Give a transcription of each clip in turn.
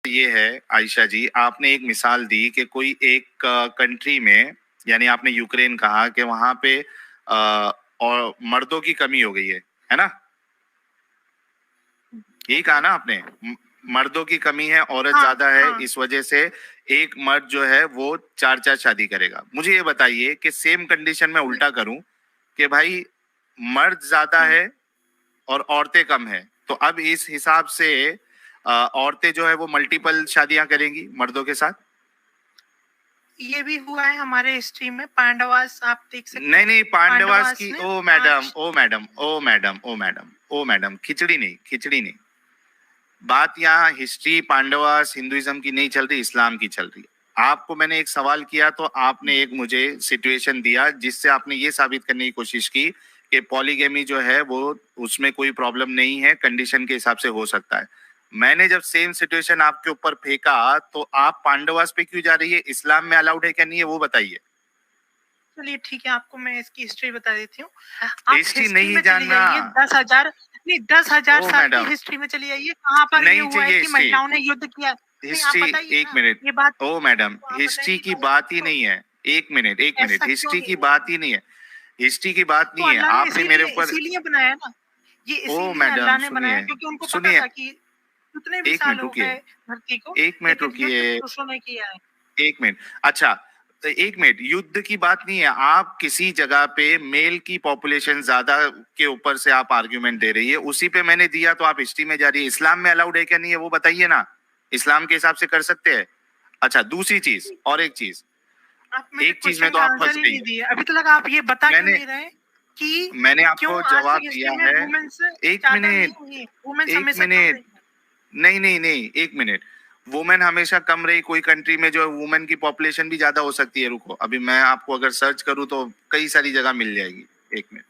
ये है आयशा जी, आपने एक मिसाल दी कि कोई एक कंट्री में, यानी आपने यूक्रेन कहा कि वहां पे और मर्दों की कमी हो गई है ना? यही कहा ना आपने? मर्दों की कमी है, औरत ज्यादा है, इस वजह से एक मर्द जो है वो चार चार शादी करेगा। मुझे ये बताइए कि सेम कंडीशन में उल्टा करूं कि भाई मर्द ज्यादा है और औरतें कम है, तो अब इस हिसाब से औरतें जो है वो मल्टीपल शादियां करेंगी मर्दों के साथ। ये भी हुआ है हमारे हिस्ट्री में, पांडवास आप देख सकते नहीं नहीं, पांडवास की ने ओ मैडम, ओ मैडम, ओ मैडम, ओ मैडम, ओ मैडम, खिचड़ी नहीं, खिचड़ी नहीं। बात यहाँ हिस्ट्री पांडवास हिंदुइज्म की नहीं चल रही, इस्लाम की चल रही है। आपको मैंने एक सवाल किया तो आपने एक मुझे सिचुएशन दिया जिससे आपने ये साबित करने की कोशिश की कि पॉलीगेमी जो है वो उसमें कोई प्रॉब्लम नहीं है, कंडीशन के हिसाब से हो सकता है। मैंने जब सेम सिचुएशन आपके ऊपर फेंका तो आप पांडवास पे क्यों जा रही है? इस्लाम में अलाउड है क्या नहीं है वो बताइए। चलिए ठीक है, आपको मैं इसकी हिस्ट्री बता देती हूँ। हिस्ट्री नहीं जानना। 10,000 नहीं 10,000 ओ साल की मैडम, हिस्ट्री में चली जाइए, कहाँ पर ये नहीं हुआ है चाहिए कि हिस्ट्री। महिलाओं ने युद्ध किया? नहीं, आप हिस्ट्री, बताइए एक ना मिनट। ये बात। ओ मैडम, तो आप हिस्ट्री बताइए की तो, बात ही नहीं है। एक मिनट, एक मिनट, ऐसा क्यों हिस्ट्री नहीं की है? बात ही नहीं है। हिस्ट्री की बात तो नहीं है, अल्लाह ने आपने मेरे इसीलिए ऊपर। इसीलिए बनाया ना, ये ओ इसीलिए मैडम अल्लाह ने बनाया सुनिए, क्योंकि उनको पता सुनिए, था कि कितने भी एक साल मिनट हो रुकिए, गए धरती को, एक मिनट लेकिन युद्ध रुकिए, पुरुषों ने किया है। एक मिनट। अच्छा, तो एक मिनट, युद्ध की बात नहीं है। आप किसी जगह पे मेल की पॉपुलेशन ज्यादा के ऊपर से आप आर्ग्यूमेंट दे रही है, उसी पे मैंने दिया तो आप हिस्ट्री में जा रही है। इस्लाम में अलाउड है क्या नहीं है वो बताइए ना। इस्लाम के हिसाब से कर सकते हैं। अच्छा, दूसरी चीज और एक चीज, आप मेरे एक चीज में क्वेश्चन तो का आप फंस आंसर ही गई नहीं है। दिए अभी तक। आप ये बता क्यों मैंने नहीं रहे कि मैंने क्यों आपको आज जवाब तक हिस्ट्री दिया में है। वुमेन्स एक ज्यादा नहीं मिनट, हुई है? वुमेन्स एक हमेशा कम मिनट, रही है। नहीं नहीं नहीं, एक मिनट। वुमेन हमेशा कम रही, कोई कंट्री में जो है वुमेन की पॉपुलेशन भी ज्यादा हो सकती है। रुको, अभी मैं आपको अगर सर्च करूं तो कई सारी जगह मिल जाएगी। एक मिनट।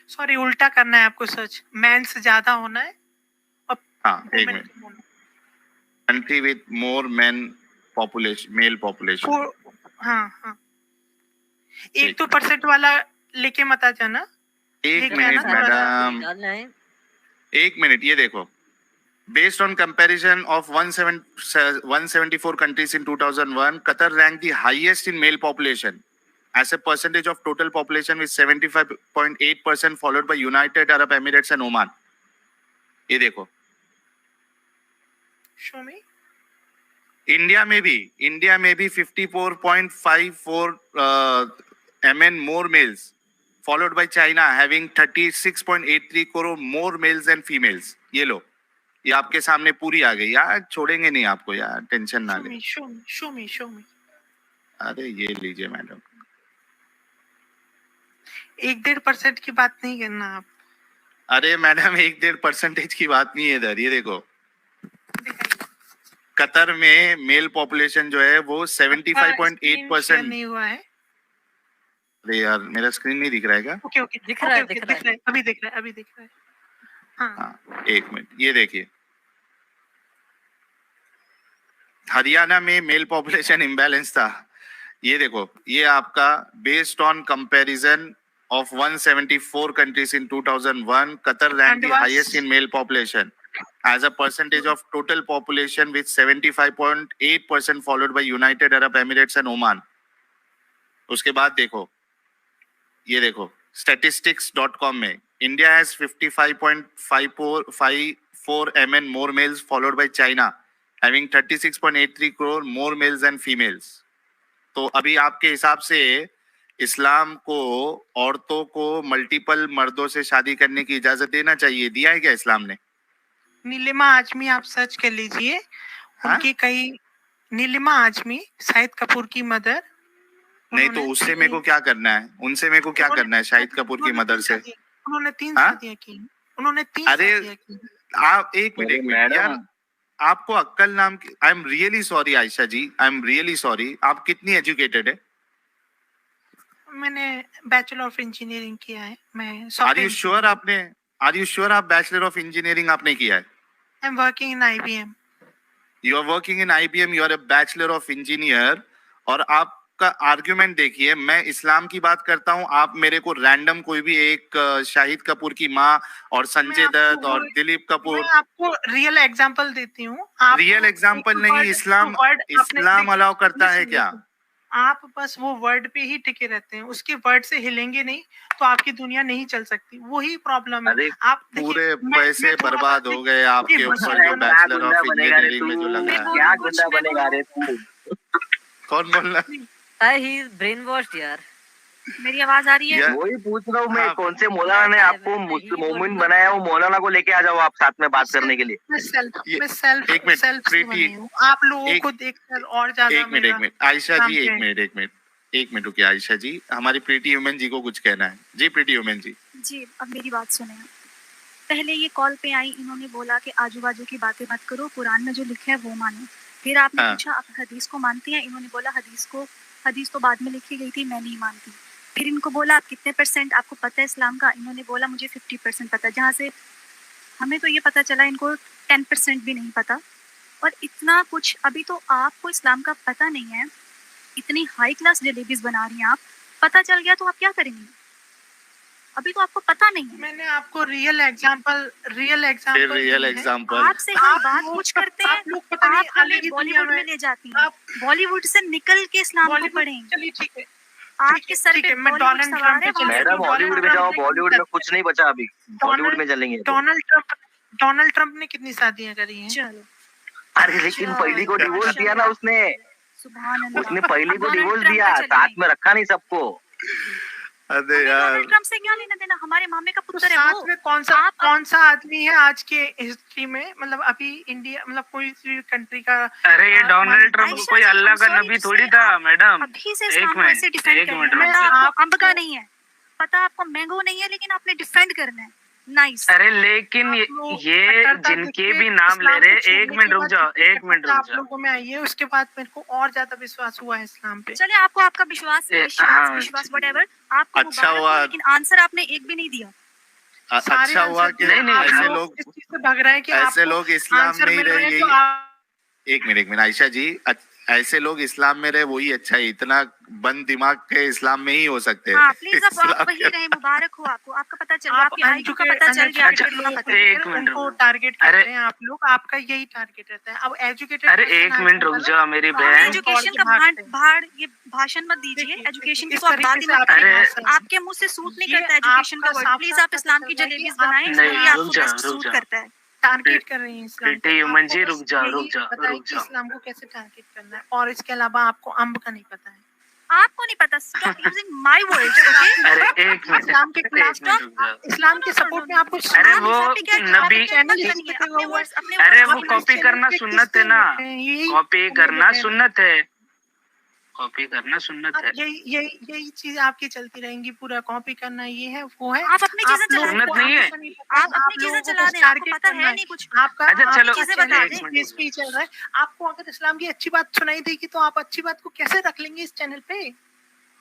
सॉरी, उल्टा करना है आपको, सर्च मेंस ज्यादा होना है और हाँ, एक वुमेन मिनट। कम होना country with more men population, male population. है। हाँ हाँ, एक ठीक तो है, परसेंट वाला लेके मत आ जाना, एक लेके आना मिनट थोड़ा सा। मैडम, एक मिनट, ये देखो। Based on comparison of 174 countries in 2001, Qatar ranked the highest in male population as a percentage of total population with 75.8%, followed by United Arab Emirates and Oman. ये देखो, शो में India में भी 54.54 MN more males, followed by China having 36.83 crore more males and females. ये लो, ये आपके सामने पूरी आ गई यार, छोड़ेंगे नहीं आपको यार, टेंशन ना ले। शो में अरे ये लीजिए मैडम। 1-1.5% की बात नहीं करना आप। अरे मैडम, 1-1.5% की बात नहीं है इधर, ये देखो। कतर में मेल पॉपुलेशन जो है वो 75.8%। नहीं हुआ है। अरे यार, मेरा स्क्रीन नहीं दिख रहा है क्या? ओके दिख रहा है, अभी दिख रहा है। हाँ, एक मिनट, ये देखिए। हरियाणा में मेल पॉपुलेशन इम्बैलेंस था। ये देखो, ये आपका based on comparison of 174 countries in 2001, Qatar ranked the highest in male population as a percentage of total population with 75.8%, followed by United Arab Emirates and Oman. उसके बाद देखो, ये देखो statistics.com में India has 55.54 MN more males, followed by China having 36.83 crore more males and females. तो अभी आपके हिसाब से इस्लाम को औरतों को मल्टीपल मर्दों से शादी करने की इजाजत देना चाहिए, दिया है क्या इस्लाम ने? नीलिमा आजमी आप सर्च कर लीजिए। हाँ? उनकी कई, नीलिमा आजमी, शाहिद कपूर की मदर। नहीं तो उससे मेरे को क्या करना है, उनसे मेरे को क्या करना है शाहिद कपूर की मदर से? उन्होंने 3 हाँ? शादियां की। उन्होंने 3 अरे शादियां की। आप एक मिनट, एक मिनट यार, आपको अक्कल नाम की। I am really sorry Ayesha ji, I am really sorry. आप कितनी एजुकेटेड है? मैंने बैचलर ऑफ इंजीनियरिंग किया है। मैं आर यू श्योर आपने, आर यू श्योर आप बैचलर ऑफ इंजीनियरिंग आपने किया है? I am working in IBM। You are working in IBM, you are a bachelor of engineer, और आप आपका आर्ग्यूमेंट देखिए, मैं इस्लाम की बात करता हूँ, आप मेरे को रैंडम कोई भी एक शाहिद कपूर की माँ और संजय दत्त और दिलीप कपूर, मैं आपको रियल एग्जांपल देती हूँ। आप रियल एग्जाम्पल एक नहीं, वर्ड इस्लाम वर्ड आपने इस्लाम देखिए, अलाउ करता है सुनिए, क्या? आप बस वो वर्ड पे ही टिके रहते हैं, उसके वर्ड से हिलेंगे नहीं तो आपकी दुनिया नहीं चल सकती, वही प्रॉब्लम है। अरे आप देखिए, पूरे मैं पैसे थोड़ा बर्बाद सा हो गए आपके ऊपर अरे जो क्या बैचलर गुंडा ऑफ बनेगा रे इंजीनियरिंग में जो तू, लगा है। क्या गुंडा बनेगा रे तू? कौन बोल रहा है? ही इज ब्रेन वॉश्ड यार। मेरी आवाज आ रही है? या- वही पूछ रहा हूँ मैं, हाँ। कौन से मौलाना ने आपको मोमिन बनाया? वो मौलाना को लेके आ जाओ आप साथ में बात करने के लिए। मैं ये- सेल्फ एक मिनट, सेल्फ से प्रीति, बनी हूँ, आप लोगों एक- को देखकर और ज्यादा एक मिनट आयशा जी, एक मिनट रुकिए आयशा जी, हमारी प्रीति ह्यूमन जी को कुछ कहना है। जी प्रीति ह्यूमन जी। जी, अब मेरी बात सुने। पहले ये कॉल पे आई, इन्होंने बोला कि आजू बाजू की बातें मत करो, कुरान में जो लिखा है वो मानो। फिर आपने हाँ। पूछा आप हदीस को मानती हैं? इन्होंने बोला हदीस तो बाद में लिखी गई थी, मैं नहीं मानती। फिर इनको बोला आप कितने % आपको पता है इस्लाम का? इन्होंने बोला मुझे 50% पता है, जहाँ से हमें तो ये पता चला इनको 10% भी नहीं पता। और इतना कुछ अभी तो आपको इस्लाम का पता नहीं है, इतनी हाई क्लास जलेबीज बना रही हैं आप, पता चल गया तो आप क्या करेंगे? अभी तो आपको पता नहीं है। मैंने आपको रियल एग्जांपल आपसे हम बात कुछ करते हैं, आप लोग पता नहीं आप हमें अलग ही दुनिया बॉलीवुड में में ले जाती हैं, आप बॉलीवुड से निकल के इस्लाम को बॉलीवुड, पढ़ें। चलिए ठीक है, आपके सर ठीक पे है, मैं बॉलीवुड डोनाल्ड सवार ट्रम्प है, पे वहाँ से मैडम चलूंगी। हॉलीवुड में जाओ, बॉलीवुड में कुछ नहीं बचा अभी, बॉलीवुड में चलेंगे। डोनाल्ड ट्रम्प ने कितनी शादियां करी हैं? चलो। अरे लेकिन पहली को डिवोर्स दिया ना उसने, सुभान अल्लाह। उसने पहली को डोनाल्ड डिवोर्स ट्रम्प दिया, पे चलेंगे। साथ में रखा नहीं सबको। अरे हमें यार, डोनाल्ड ट्रम्प से क्या लेना देना? हमारे मामे का तो पुत्र है साथ वो। में कौन सा आदमी है आज के हिस्ट्री में, मतलब अभी इंडिया, मतलब कोई भी कंट्री का? अरे ये डोनाल्ड ट्रम्प आयशा कोई जी, अल्लाह I'm का sorry नबी to थोड़ी say, था आप मैडम। अभी से एक इस्लाम को ऐसे मिनट, डिफेंड एक कर मिनट रहे हैं। रुक पता जाओ। आपको अंब का नहीं है, पता आपको मैंगो नहीं है, लेकिन आपने डिफेंड करना है। नाइस। अरे लेकिन ये जिनके भी नाम ले रहे, एक मिनट रुक जाओ, एक मिनट रुक आप जाओ। लोगों में आई है, उसके बाद मेरे को और ज्यादा विश्वास हुआ है इस्लाम पे। चलिए, आपको आपका विश्वास हाँ, व्हाटएवर आपको अच्छा मुबारक हो, हुआ। लेकिन आंसर आपने एक भी नहीं दिया। सारे अच्छा हुआ आंसर कि नहीं, नहीं, ऐसे आप लोग इस चीज से भाग रहे हैं कि ऐसे आपको लोग इस्लाम आंसर में ही मिल रहे रहे, हैं, यही तो आप एक मिनट आयशा जी, ऐसे लोग इस्लाम में रहे वही अच्छा है, इतना बंद दिमाग के इस्लाम में ही हो सकते हैं। हाँ, प्लीज आप इस्लाम वही के- रहे, मुबारक हो आपको, आपका पता चल गया, आप आपकी आईक्यू का पता चल गया, अच्छा, आपको कितना पता है। एक मिनट उनको रुको। टारगेट अरे- करते हैं आप लोग, आपका यही टारगेट रहता है। अब एजुकेटेड, अरे एक मिनट रुक जाओ मेरी हमें बहन। एजुकेशन का भाड़ ये भाषण मत दीजिए, एजुकेशन की इस तो आप तरीके बात ही से मत आपकी करिए। अरे- भाषा- आपके मुंह से सूट नहीं ये करता एजुकेशन का आपका वर्ड। प्लीज साफ-साफ आप इस्लाम पता की चल रहा है जलेबीज कि बनाएं, आप- इसके नहीं, लिए आपको रुक जाओ, बेस्ट रुक सूट जाओ। करता है। टारगेट कर रही हैं इस्लाम को। बेटे ह्यूमन जी, आपको रुक जाओ, यही रुक जाओ, पता है रुक कि जाओ। इस्लाम को कैसे टारगेट करना है, और इसके अलावा आपको अम्ब का नहीं पता है। आपको नहीं पता, stop using my words, okay? अरे एक मिनट, इस्लाम के एक खिलाफ मिनट रुक जाओ। इस्लाम के सपोर्ट में आपको अरे वो नबी- अरे वो कॉपी करना सुन्नत है ना, कॉपी करना सुन्नत है, कॉपी करना सुन्नत है। यही चीज आपकी चलती रहेंगी, पूरा कॉपी करना, ये है वो है। आप अपनी चीजें चला सुन्नत नहीं है। आप अपनी चीजें चला दें, आपको पता है नहीं कुछ। आपका अच्छा, चलो, चीजें बता दें। चैनल पे चल रहा है। आपको अगर इस्लाम की अच्छी बात सुनाई देगी तो आप अच्छी बात को कैसे रख लेंगे इस चैनल पे?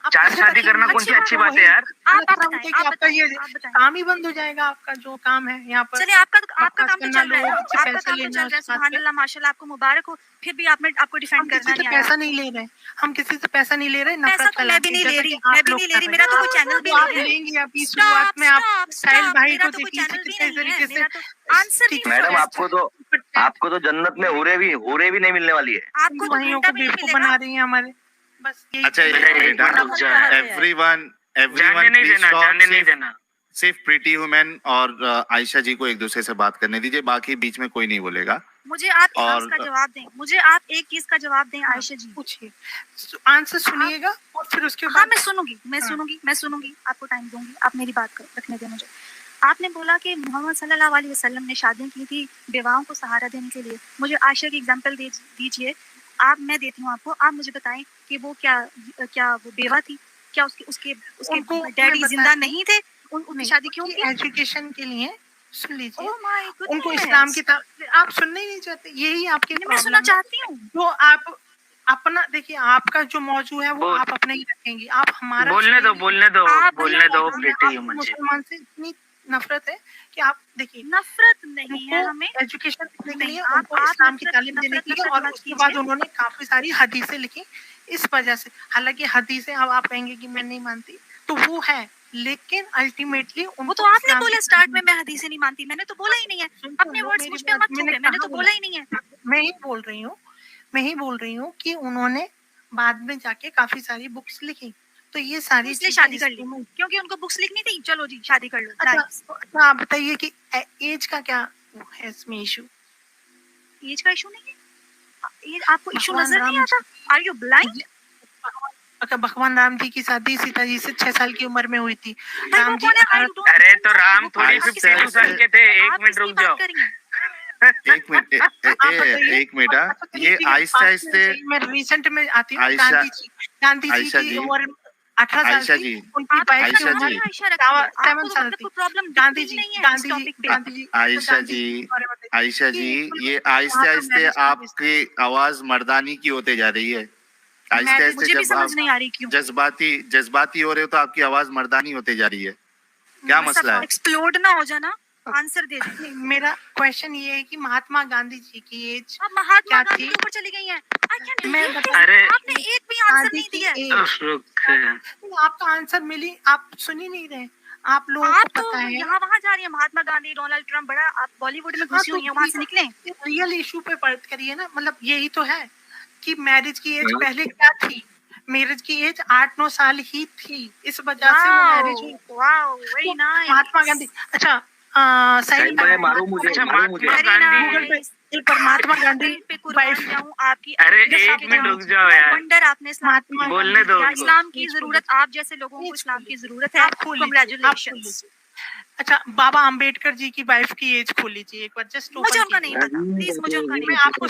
आप चार कैसे शादी रखेंगे? करना कौन सी अच्छी बात है यार? आप मतलब बताएं, कि आपका ये आप बताएं। काम ही बंद हो जाएगा, आपका जो काम है यहाँ पर। चलिए, आपका काम तो चल रहा है, लोगों से आपका पैसा काम तो लेना चल रहा है, उस बात सुभान पे। अल्लाह, माशाल्लाह, आपको मुबारक हो। फिर भी आपको हम डिफेंड किसी करना से नहीं पैसा आया। नहीं ले रहे, हम किसी से पैसा नहीं ले रहे, पैसा नफरत तो मैं भी नहीं ले रही, मैं भी नहीं ले रही, मेरा तो कोई चैनल भी आप नहीं है। लेंगी। अभी शुरुआत में आप साहिल भाई मेरा को तो कोई देखिए चैनल भी कितने नहीं है, तरीके से मेरा तो आंसर नहीं मैडम समझ। आपको तो जन्नत में हुरे भी नहीं मिलने वाली है। आपको तो भाइयों घंटा को भी नहीं बेवकूफ बना मिलेगा। रही है हमारे, बस यही अच्छा चीज़ एक है। मिनट, रुक जाओ। एवरीवन जाने नहीं प्लीज देना, जाने नहीं स्टॉप। देना। सिर्फ प्रीति ह्यूमन और आयशा जी को एक दूसरे से बात करने दीजिए, बाकी बीच में कोई नहीं बोलेगा। मुझे आप एक और- चीज का जवाब दें, मुझे आप एक चीज का जवाब दें आयशा जी। पूछिए, आंसर सुनिएगा और फिर उसके हाँ, बाद मैं सुनूंगी, आपको टाइम दूंगी, आप मेरी बात रखने दें मुझे। आपने बोला कि मोहम्मद सल्लल्लाहु अलैहि वसल्लम ने शादियां की थी बेवाओं को सहारा देने के लिए। मुझे आयशा की एग्जांपल दीजिए। मैं देती हूँ आपको, आप मुझे बताएं कि वो क्या वो बेवा थी? क्या उसके उनको डैडी मैं जिंदा बताती- नहीं थे? उनकी शादी क्यों की? एजुकेशन के लिए सुन लीजिए। Oh my goodness! उनको इस्लाम की आप सुनना ही नहीं चाहते, यही आपकी मैं प्रॉब्लम सुनना है। चाहती हूँ। जो आप अपना देखिए, आपका जो मौजू है वो बोल- आप अपना ही रखेंगी, आप हमारा बोलने दो, सुनेंगी। बोलने दो, आप बोलने दो आपको प्रीति ह्यूमन जी। मुसलमान से इतनी नफरत है कि आप देखिए, नफरत नहीं है हमें। एजुकेशन देने के लिए नहीं, आप उनको इस्लाम की नफरत- तालीम देने की, नफरत और मत उसके बाद कीजिए। उन्होंने काफी सारी हदीसें लिखी। इस वजह से, हालांकि हदीसें अब आप कहेंगे कि मैं नहीं मानती, तो वो है, लेकिन अल्टीमेटली वो तो आपने बोला स्टार्ट में मैं हदीसें नहीं मानती, मैंने तो बोला ही नहीं है। अपने वर्ड्स मुझ पे मत थोपे, मैंने तो बोला ही नहीं है। मैं ही बोल रही हूँ कि उन्होंने बाद में जाके काफी सारी बुक्स लिखी, तो ये सारी इसलिए शादी कर ली क्योंकि उनको बुक्स लिखनी थी, चलो जी शादी कर लो। अच्छा आप बताइए कि एज का क्या है इसमें इशू? एज का इशू नहीं है, ये आपको इशू नजर नहीं आता? Are you blind? अगर भगवान राम जी की शादी सीता जी से 6 साल की उम्र में हुई थी, राम जी अरे तो राम थोड़ी 52 साल के थे। एक मिनट रुक जाओ, एक मिनट ये आहिस्ते आहिस्ते मैं रिसेंट में आती हूँ। गांधी जी की उम्र 18 साल थी, उनकी वाइफ की उम्र 7 साल थी। गांधी जी आयशा जी ये आहिस्ते आहिस्ते आपकी आवाज मर्दानी की होते जा रही है। आहिस्ते आहिस्ते जब आप जज्बाती हो रहे हो तो आपकी आवाज मर्दानी होते जा रही है। क्या मसला है? एक्सप्लोड ना हो जाना, आंसर दे दीजिए। मेरा क्वेश्चन ये है कि महात्मा गांधी जी की एज महात्मा गांधी के ऊपर चली गई हैं। अरे आपने एक भी आंसर नहीं दिया। आपका आंसर मिली, आप सुन ही नहीं रहे। आप लोगों को पता है यहाँ वहाँ जा रही है महात्मा गांधी, डोनाल्ड ट्रम्प, बड़ा आप बॉलीवुड में घुसी हुई हैं, वहाँ से निकले। रियल इशू पे बात करिए ना, मतलब यही तो है कि मैरिज की एज पहले क्या थी? मैरिज की एज 8-9 साल ही थी, इस वजह से वो मैरिज हुई। Wow very nice. Mahatma Gandhi, अच्छा सही मारो मुझे। महात्मा गांधी आपकी। अरे एक मिनट रुक जाओ यार, वंडर आपने बोलने दो। इस्लाम की जरूरत, आप जैसे लोगों को इस्लाम की जरूरत है। कांग्रेचुलेशंस। अच्छा बाबा अंबेडकर जी की वाइफ की एज खोल लीजिए एक बार, जस्ट मुझे उनका नहीं पता, प्लीज मुझे उनका नहीं पता। आपको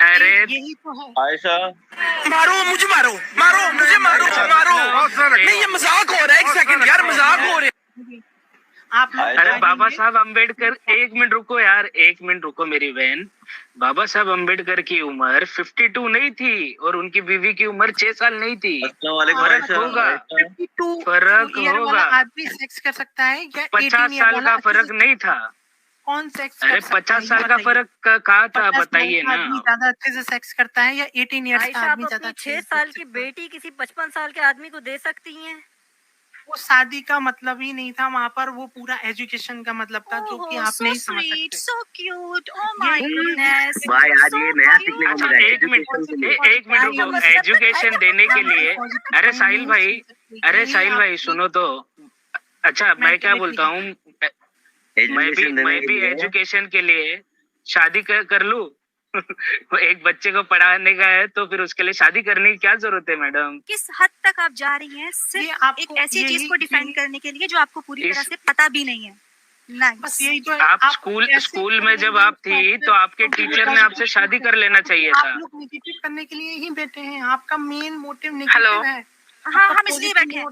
अरे यही तो है। आयशा मारो मुझे, मारो मुझे, मारो नहीं, ये मजाक हो रहा है। एक सेकंड यार, मजाक हो रहा है। आप लोग अरे बाबा साहब अम्बेडकर, एक मिनट रुको यार, एक मिनट रुको मेरी बहन। बाबा साहब अम्बेडकर की उम्र 52 नहीं थी और उनकी बीवी की उम्र 6 साल नहीं थी। फर्क होगा, फर्क होगा। आदमी सेक्स कर सकता है या 50 साल का फर्क नहीं था? कौन सेक्स? अरे 50 साल का फर्क कहा था, बताइए ना। ज्यादा अच्छे से सेक्स करता है या 18 ईयर्स का आदमी ज्यादा? 6 साल की बेटी किसी 55 साल के आदमी को दे सकती हैं? वो शादी का मतलब ही नहीं था वहाँ पर, वो पूरा एजुकेशन का मतलब था, जो कि आप नहीं समझ सकते। So cute, oh my goodness। भाई आज ये नया सीखने को मिला। एक मिनट रुको, एजुकेशन देने के लिए। अरे साहिल भाई सुनो तो। अच्छा मैं क्या बोलता हूँ, मैं भी एजुकेशन के लिए शादी कर लूं? एक बच्चे को पढ़ाने का है तो फिर उसके लिए शादी करने की क्या जरूरत है मैडम? किस हद तक आप जा रही हैं सिर्फ एक ऐसी चीज को डिफेंड करने के लिए जो आपको पूरी तरह से पता भी नहीं है। बस यही जो आप स्कूल में जब आप थी तो आपके टीचर ने आपसे शादी कर लेना चाहिए था। आप लोग नेगेटिव करने के लिए ही बैठे हैं, आपका मेन मोटिव नेगेटिव है। हाँ हम इसलिए बैठे हैं,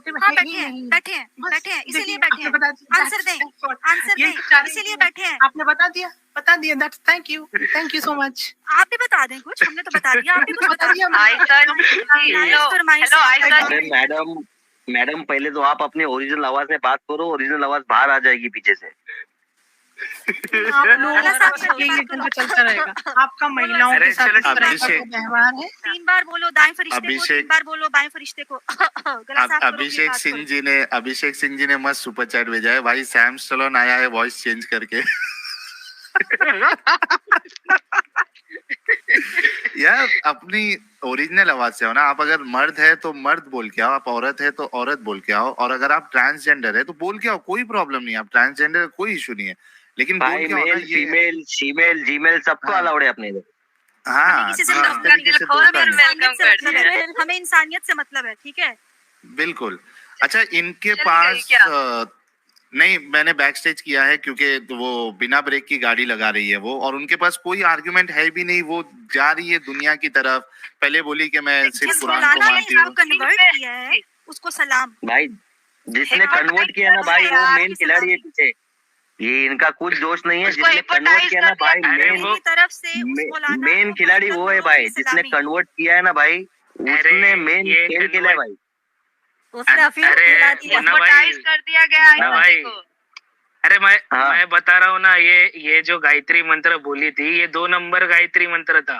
बैठे हैं इसीलिए बैठे हैं। आंसर दें, इसीलिए बैठे हैं। आपने बता दिया। That's thank you so much. आप भी बता दें कुछ, हमने तो बता दिया, आप भी कुछ बता दिया। हेलो मैडम पहले तो आप अपने ओरिजिनल आवाज में बात करो, ओरिजिनल आवाज बाहर आ जाएगी पीछे से। आप लोगों का चलता रहेगा, आपका महिलाओं के साथ इस तरह का व्यवहार है। 3 बार बोलो दाएं फरिश्ते को, 3 बार बोलो बाएं फरिश्ते को। अभिषेक सिंह जी ने मस्त सुपर चैट भेजा है भाई। सैम स्टैलोन आया है वॉइस चेंज करके। यार अपनी ओरिजिनल आवाज से हो ना। आप अगर मर्द है तो मर्द बोल के आओ, आप औरत है तो औरत बोल के आओ, और अगर आप ट्रांसजेंडर है तो बोल के आओ, कोई प्रॉब्लम नहीं है। आप ट्रांसजेंडर कोई इशू नहीं है, लेकिन बोल के आओ ना। फीमेल फीमेल जीमेल सबको अलाउड है अपने इधर। हाँ हमें इंसानियत से मतलब है, ठीक है बिल्कुल। अच्छा इनके पास नहीं, मैंने बैक स्टेज किया है क्योंकि वो बिना ब्रेक की गाड़ी लगा रही है वो, और उनके पास कोई आर्गुमेंट है भी नहीं। वो जा रही है दुनिया की तरफ। पहले बोली कि मैं सिर्फ कुरान को मानती हूँ। कन्वर्ट किया है उसको सलाम। भाई जिसने कन्वर्ट किया ना भाई वो मेन खिलाड़ी है पीछे। ये इनका कुछ दोष नहीं है। जिसने कन्वर्ट किया ना भाई मेन खिलाड़ी वो है भाई। जिसने कन्वर्ट किया है ना भाई उसने मेन खेल खेला है भाई। उसने एडवर्टाइज कर दिया गया भाई। अरे मैं बता रहा हूँ ना, ये जो गायत्री मंत्र बोली थी ये 2 नंबर गायत्री मंत्र था।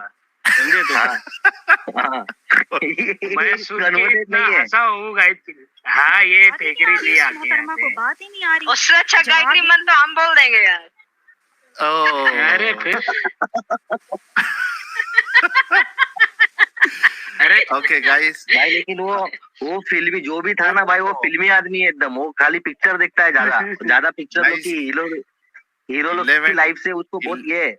समझे तो। मैं सुन के इतना हंसा हूँ गायत्री। हाँ ये फेंक रही थी आके, को बात ही नहीं आ रही। उससे अच्छा गायत्री मंत्र हम बोल देंगे यार। अरे फिर अरे ओके गाइस भाई, लेकिन वो फिल्मी जो भी था ना भाई, वो फिल्मी आदमी है एकदम। वो खाली पिक्चर देखता है ज्यादा पिक्चर लोग की हीरो लोग की लाइफ से उसको बहुत ये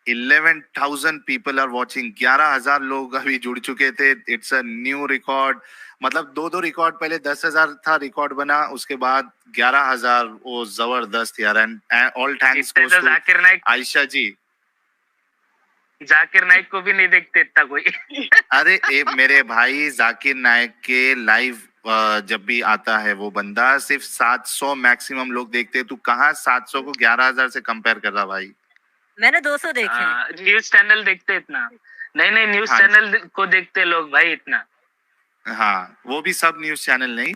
11,000 पीपल आर वॉचिंग। 11,000 लोग अभी जुड़ चुके थे। It's a new record. मतलब 2 रिकॉर्ड, पहले 10,000 था रिकॉर्ड बना, उसके बाद 11,000। वो जबरदस्त यार। And all thanks to Zakir Naik, Ayesha ji. Zakir Naik को भी नहीं देखते इतना कोई। अरे मेरे भाई, जाकिर नाइक के लाइव जब भी आता है वो बंदा, सिर्फ 700 मैक्सिमम लोग देखते हैं। तू कहाँ 700 को 11,000 से कंपेयर कर रहा भाई? मैंने 200 देखे। न्यूज चैनल देखते इतना नहीं, न्यूज चैनल को देखते लोग भाई इतना। हाँ, वो भी सब न्यूज चैनल नहीं,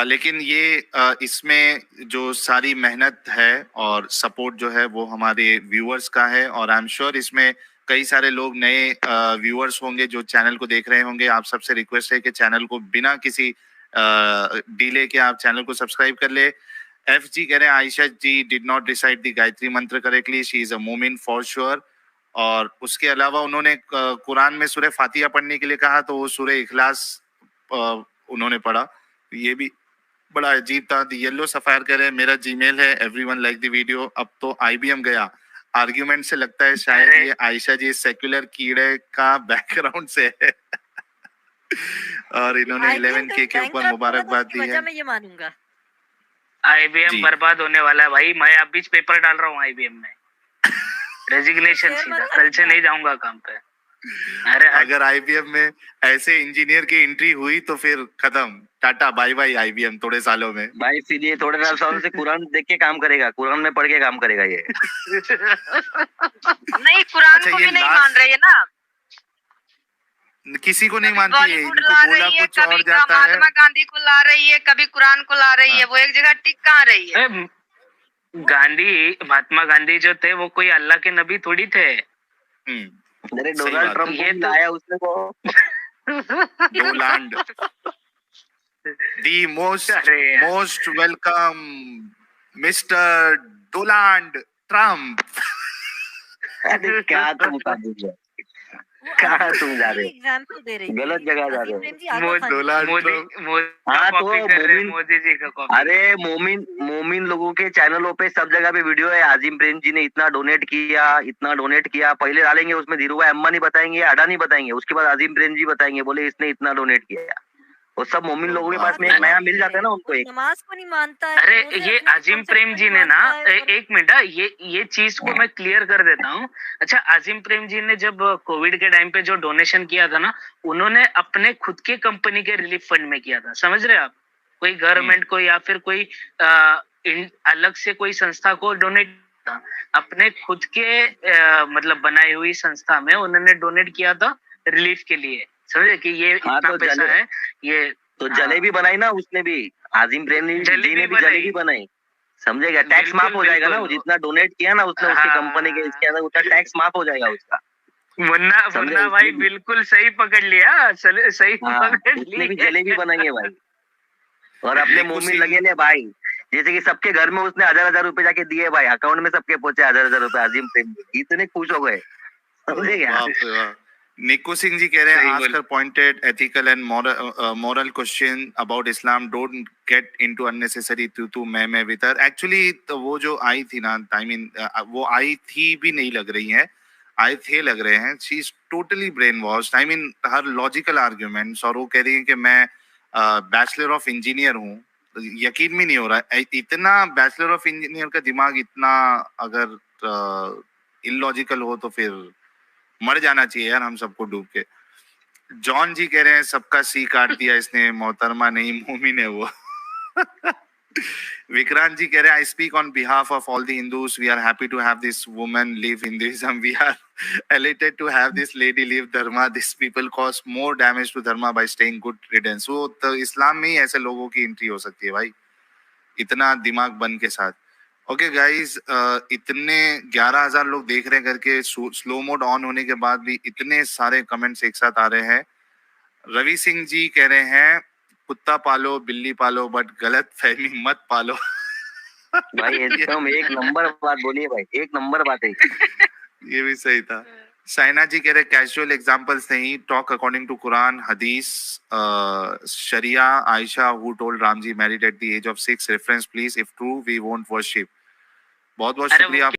लेकिन ये इसमें जो सारी मेहनत है और सपोर्ट जो है वो हमारे व्यूअर्स का है। और आई एम श्योर इसमें कई सारे लोग नए व्यूअर्स होंगे जो चैनल को देख रहे होंगे। आप सबसे रिक्वेस्ट है कि चैनल को बिना किसी डिले के आप चैनल को सब्सक्राइब कर ले। एफ जी कह रहे हैं Ayesha ji did not recite the Gayatri mantra correctly, she is a मोमिन फॉर श्योर। और उसके अलावा उन्होंने कुरान में सूरह फातिहा पढ़ने के लिए कहा, तो वो सूरह इखलास उन्होंने पढ़ा। ये भी बड़ा अजीब था। येलो सफायर कह रहे हैं मेरा जीमेल है एवरीवन लाइक द वीडियो। अब तो आईबीएम गया। आर्ग्यूमेंट से लगता है शायद ये आयशा जी सेक्युलर कीड़े का बैकग्राउंड से है। और इन्होंने 11K के ऊपर मुबारकबाद दी है। मैं ये मानूंगा आईबीएम बर्बाद होने वाला है भाई। मैं अब बीच पेपर डाल रहा हूँ आईबीएम में। रेजिग्नेशन सीधा, कल से नहीं जाऊंगा काम पे। अरे अगर आईबीएम में ऐसे इंजीनियर की एंट्री हुई तो फिर खत्म, टाटा बाय बाय आईबीएम थोड़े सालों में। भाई फिर ये थोड़े सालों से कुरान देख के काम करेगा, कुरान में पढ़ के काम करेगा ये। नहीं, कुरान को भी नहीं मान रही है ना, किसी को नहीं मानती है। इनको बोला कुछ और जाता है। महात्मा गांधी को ला रही है, कभी कुरान को ला रही है। वो एक जगह टिक कहाँ रही है? महात्मा गांधी जो थे वो कोई अल्लाह के नबी थोड़ी थे। अरे डोनाल्ड ट्रम्प को लाया उसने को। Donald the most welcome mister Donald Trump. अरे क्या तुम कहाँ तुम जा रहे एग्जाम्पल दे रही गलत जगह जा रहे मोदी जी का। अरे मोमिन लोगों के चैनलों पे सब जगह पे वीडियो है। आजिम प्रेम जी ने इतना डोनेट किया। पहले डालेंगे उसमें धीरूभाई अंबानी बताएंगे, अडानी बताएंगे, उसके बाद आजिम प्रेम जी बताएंगे, बोले इसने इतना डोनेट किया। वो सब मोमिन लोगों के पास में एक नया मिल जाता है ना उनको। एक नमाज को नहीं मानता है। अरे ये आजिम प्रेम जी ने ना, एक मिनट, ये चीज को मैं क्लियर कर देता हूँ। अच्छा, आजिम प्रेम जी ने जब कोविड के टाइम पे जो डोनेशन किया था ना, उन्होंने अपने खुद के कंपनी के रिलीफ फंड में किया था। समझ रहे आप? कोई गवर्नमेंट को या फिर कोई अलग से कोई संस्था को डोनेट, अपने खुद के मतलब बनाई हुई संस्था में उन्होंने डोनेट किया था रिलीफ के लिए। समझे कि ये इतना पैसा है। ये तो जलेबी बनाई ना उसने भी, आजिम प्रेम जी ने भी जलेबी बनाई। समझेगा? टैक्स माफ हो जाएगा ना, वो जितना डोनेट किया ना उसने उसकी कंपनी के इसके अंदर, उतना टैक्स माफ हो जाएगा उसका। मुन्ना भाई बिल्कुल सही पकड़ लिया, सही पकड़ लिया। उसने भी जलेबी बनाई है भाई। और अपने मोमिन लगे ले भाई, जैसे कि सबके घर में उसने 1,000 रुपए जाके दिए भाई, अकाउंट में सबके पहुंचे 1,000 रुपए। आजिम प्रेम इतने खुश हो गए। समझेगा? निक्कू सिंह जी कह रहे हैं ask a pointed ethical and moral question about Islam, don't get into unnecessary तू मैं विद हर। एक्चुअली तो वो जो आई थी ना, आई मीन वो आई थी भी नहीं लग रही है, आए थे लग रहे हैं। She is totally brain washed. I mean her logical arguments. और वो कह रही है कि मैं बैचलर ऑफ इंजीनियर हूँ। यकीन भी नहीं हो रहा है, इतना बैचलर ऑफ इंजीनियर का दिमाग इतना अगर इलॉजिकल हो तो फिर मर जाना चाहिए यार हम सबको डूब के। जॉन जी कह रहे हैं सबका सी काट दिया इसने, मोहतरमा नहीं मोमिन है वो। विक्रांत जी कह रहे हैं I speak on behalf of all the Hindus, we are happy to have this woman live Hinduism, we are elated to have this lady leave dharma, this people cause more damage to dharma by staying good riddance। वो तो इस्लाम में ही ऐसे लोगों की entry हो सकती है भाई, इतना दिमाग बन के साथ। ओके गाइस, इतने 11,000 लोग देख रहे हैं करके स्लो मोड ऑन होने के बाद भी इतने सारे कमेंट्स एक साथ आ रहे हैं। रवि सिंह जी कह रहे हैं कुत्ता पालो बिल्ली पालो बट गलत फहमी मत पालो। भाई एकदम एक नंबर बात बोलिए भाई, एक नंबर बात है। ये भी सही था। साइना जी कह रहे कैजुअल एग्जांपल्स नहीं, talk according to Quran Hadith Sharia. Ayesha who told Ram ji married at the age of 6 reference please, if true we won't worship. बहुत बहुत शुक्रिया।